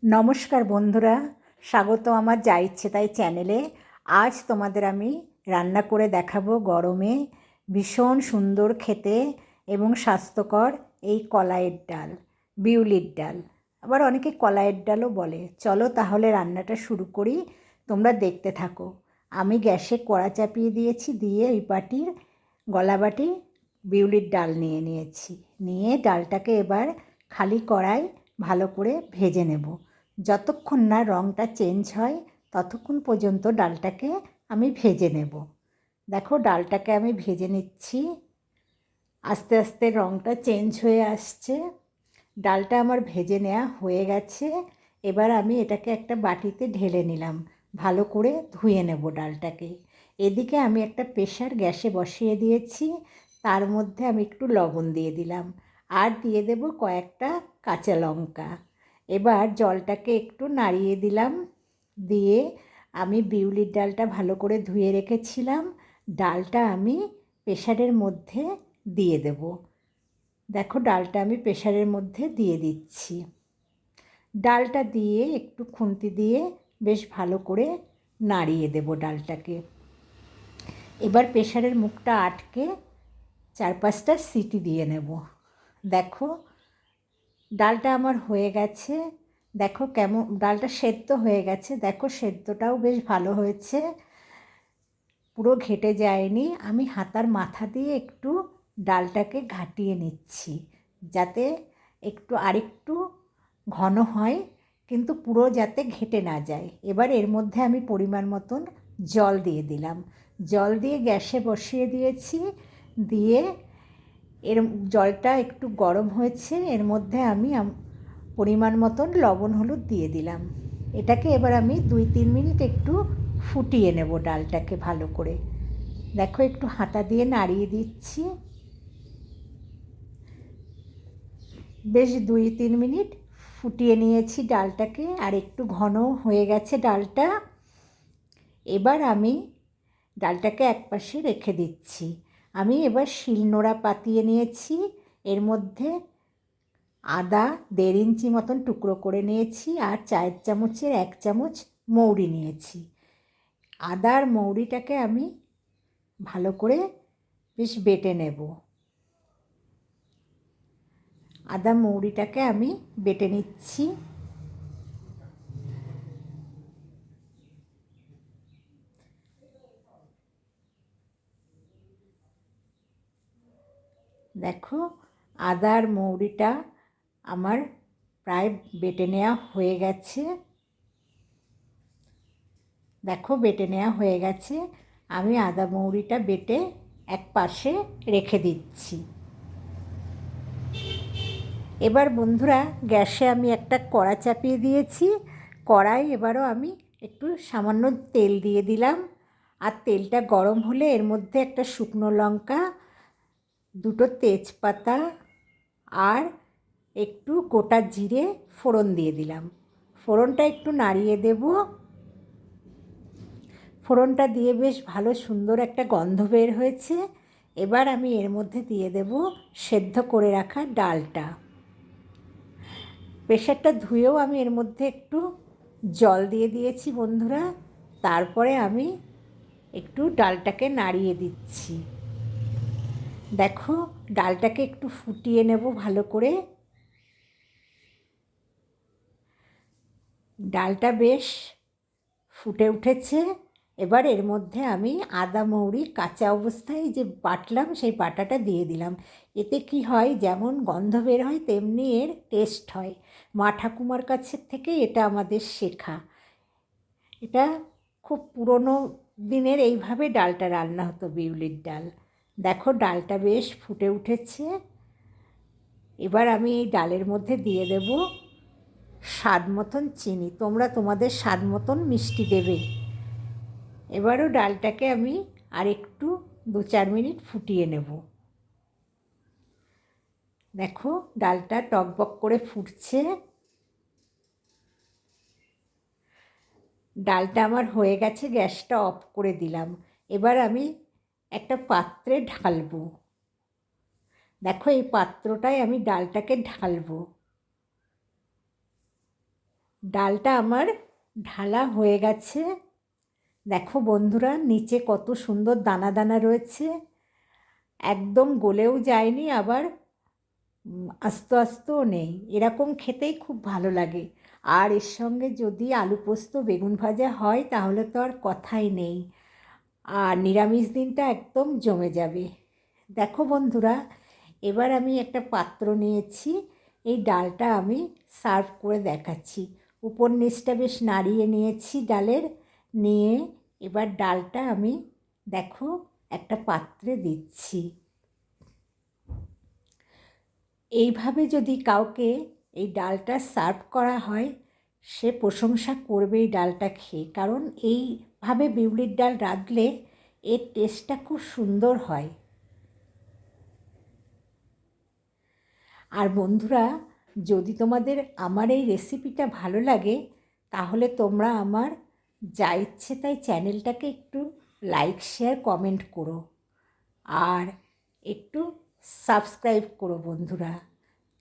নমস্কার বন্ধুরা, স্বাগত আমার যা ইচ্ছে তাই চ্যানেলে। আজ তোমাদের আমি রান্না করে দেখাবো গরমে ভীষণ সুন্দর খেতে এবং স্বাস্থ্যকর এই কলাইয়ের ডাল, বিউলির ডাল, আবার অনেকে কলাইয়ের ডালও বলে। চলো তাহলে রান্নাটা শুরু করি, তোমরা দেখতে থাকো। আমি গ্যাসে কড়া চাপিয়ে দিয়েছি, দিয়ে ওই বাটির গলা বাটি বিউলির ডাল নিয়ে নিয়েছি। নিয়ে ডালটাকে এবার খালি কড়াই ভালো করে ভেজে নেব। যতক্ষণ না রঙটা চেঞ্জ হয় ততক্ষণ পর্যন্ত ডালটাকে আমি ভেজে নেব। দেখো ডালটাকে আমি ভেজে নিচ্ছি, আস্তে আস্তে রঙটা চেঞ্জ হয়ে আসছে। ডালটা আমার ভেজে নেওয়া হয়ে গেছে। এবার আমি এটাকে একটা বাটিতে ঢেলে নিলাম, ভালো করে ধুয়ে নেব ডালটাকে। এদিকে আমি একটা প্রেশার গ্যাসে বসিয়ে দিয়েছি, তার মধ্যে আমি একটু লবণ দিয়ে দিলাম, আর দিয়ে দেব কয়েকটা কাঁচা লঙ্কা। এবার জলটাকে একটু নাড়িয়ে দিলাম, দিয়ে আমি বিউলির ডালটা ভালো করে ধুয়ে রেখেছিলাম, ডালটা আমি প্রেশারের মধ্যে দিয়ে দেব। দেখো ডালটা আমি প্রেশারের মধ্যে দিয়ে দিচ্ছি। ডালটা দিয়ে একটু খুন্তি দিয়ে বেশ ভালো করে নাড়িয়ে দেব ডালটাকে। এবার প্রেশারের মুখটা আটকে 4-5টা সিটি দিয়ে নেব। দেখো ডালটা আমার হয়ে গেছে। দেখো কেমন ডালটা সেদ্ধ হয়ে গেছে, দেখো সেদ্ধটাও বেশ ভালো হয়েছে, পুরো ঘেটে যায়নি। আমি হাতার মাথা দিয়ে একটু ডালটাকে ঘাটিয়ে নিচ্ছি, যাতে একটু আরেকটু ঘন হয়, কিন্তু পুরো যাতে ঘেটে না যায়। এবার এর মধ্যে আমি পরিমাণ মতন জল দিয়ে দিলাম, জল দিয়ে গ্যাসে বসিয়ে দিয়েছি। দিয়ে এর জলটা একটু গরম হয়েছে, এর মধ্যে আমি পরিমাণ মতন লবণ হলুদ দিয়ে দিলাম। এটাকে এবার আমি 2-3 মিনিট একটু ফুটিয়ে নেব ডালটাকে ভালো করে। দেখো একটু হাতা দিয়ে নাড়িয়ে দিচ্ছি। বেশ 2-3 মিনিট ফুটিয়ে নিয়েছি ডালটাকে, আর একটু ঘন হয়ে গেছে ডালটা। এবার আমি ডালটাকে একপাশে রেখে দিচ্ছি। আমি এবার শিলনোড়া পাতিয়ে নিয়েছি, এর মধ্যে আদা 1.5 ইঞ্চি মতন টুকরো করে নিয়েছি, আর চায়ের চামচের 1 চামচ মৌরি নিয়েছি। আদা আর মৌরিটাকে আমি ভালো করে বেশ বেটে নেব। আদা মৌরিটাকে আমি বেটে নিচ্ছি। দেখো আদা আর মৌরিটা আমার প্রায় বেটে নেওয়া হয়ে গেছে। দেখো বেটে নেওয়া হয়ে গেছে। আমি আদা মৌরিটা বেটে এক পাশে রেখে দিচ্ছি। এবার বন্ধুরা গ্যাসে আমি একটা কড়া চাপিয়ে দিয়েছি। কড়াই এবারও আমি একটু সামান্য তেল দিয়ে দিলাম, আর তেলটা গরম হলে এর মধ্যে একটা শুকনো লঙ্কা, 2টো তেজপাতা, আর একটু গোটা জিরে ফোড়ন দিয়ে দিলাম। ফোড়নটা একটু নাড়িয়ে দেব। ফোড়নটা দিয়ে বেশ ভালো সুন্দর একটা গন্ধ বের হয়েছে। এবার আমি এর মধ্যে দিয়ে দেব সেদ্ধ করে রাখা ডালটা। প্রেশারটা ধুয়েও আমি এর মধ্যে একটু জল দিয়ে দিয়েছি বন্ধুরা। তারপরে আমি একটু ডালটাকে নাড়িয়ে দিচ্ছি। দেখো ডালটাকে একটু ফুটিয়ে নেব ভালো করে। ডালটা বেশ ফুটে উঠেছে। এবার এর মধ্যে আমি আদা মৌরি কাঁচা অবস্থায় যে বাটলাম সেই বাটাটা দিয়ে দিলাম। এতে কি হয়, যেমন গন্ধ বের হয় তেমনি এর টেস্ট হয়। মা ঠাকুমার কাছের থেকে এটা আমাদের শেখা। এটা খুব পুরনো দিনের এইভাবে ডালটা রান্না হতো, বিউলির ডাল। দেখো ডালটা বেশ ফুটে উঠেছে। এবার আমি এই ডালের মধ্যে দিয়ে দেব স্বাদ মতন চিনি। তোমরা তোমাদের স্বাদ মতন মিষ্টি দেবে। এবারও ডালটাকে আমি আর একটু 2-4 মিনিট ফুটিয়ে নেব। দেখো ডালটা টকবক করে ফুটছে। ডালটা আমার হয়ে গেছে, গ্যাসটা অফ করে দিলাম। এবার আমি একটা পাত্রে ঢালবো। দেখো এই পাত্রটায় আমি ডালটাকে ঢালবো। ডালটা আমার ঢালা হয়ে গেছে। দেখো বন্ধুরা, নিচে কত সুন্দর দানা দানা রয়েছে, একদম গলেও যায়নি, আবার আস্তে আস্তেও নেই। এরকম খেতেই খুব ভালো লাগে। আর এর সঙ্গে যদি আলু পোস্ত বেগুন ভাজা হয় তাহলে তো আর কথাই নেই। আর নিরামিষ দিনটা একদম জমে যাবে। দেখো বন্ধুরা, এবার আমি একটা পাত্র নিয়েছি, এই ডালটা আমি সার্ভ করে দেখাচ্ছি। উপর নিচটা বেশ নাড়িয়ে নিয়েছি ডালের, নিয়ে এবার ডালটা আমি দেখো একটা পাত্রে দিচ্ছি। এইভাবে যদি কাউকে এই ডালটা সার্ভ করা হয়, সে প্রশংসা করবে এই ডালটা খেয়ে, কারণ এইভাবে বিউলির ডাল রাঁধলে এর টেস্টটা খুব সুন্দর হয়। আর বন্ধুরা, যদি তোমাদের আমার এই রেসিপিটা ভালো লাগে, তাহলে তোমরা আমার যা ইচ্ছে তাই চ্যানেলটাকে একটু লাইক শেয়ার কমেন্ট করো, আর একটু সাবস্ক্রাইব করো বন্ধুরা।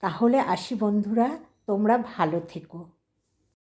তাহলে আসি বন্ধুরা, তোমরা ভালো থেকো।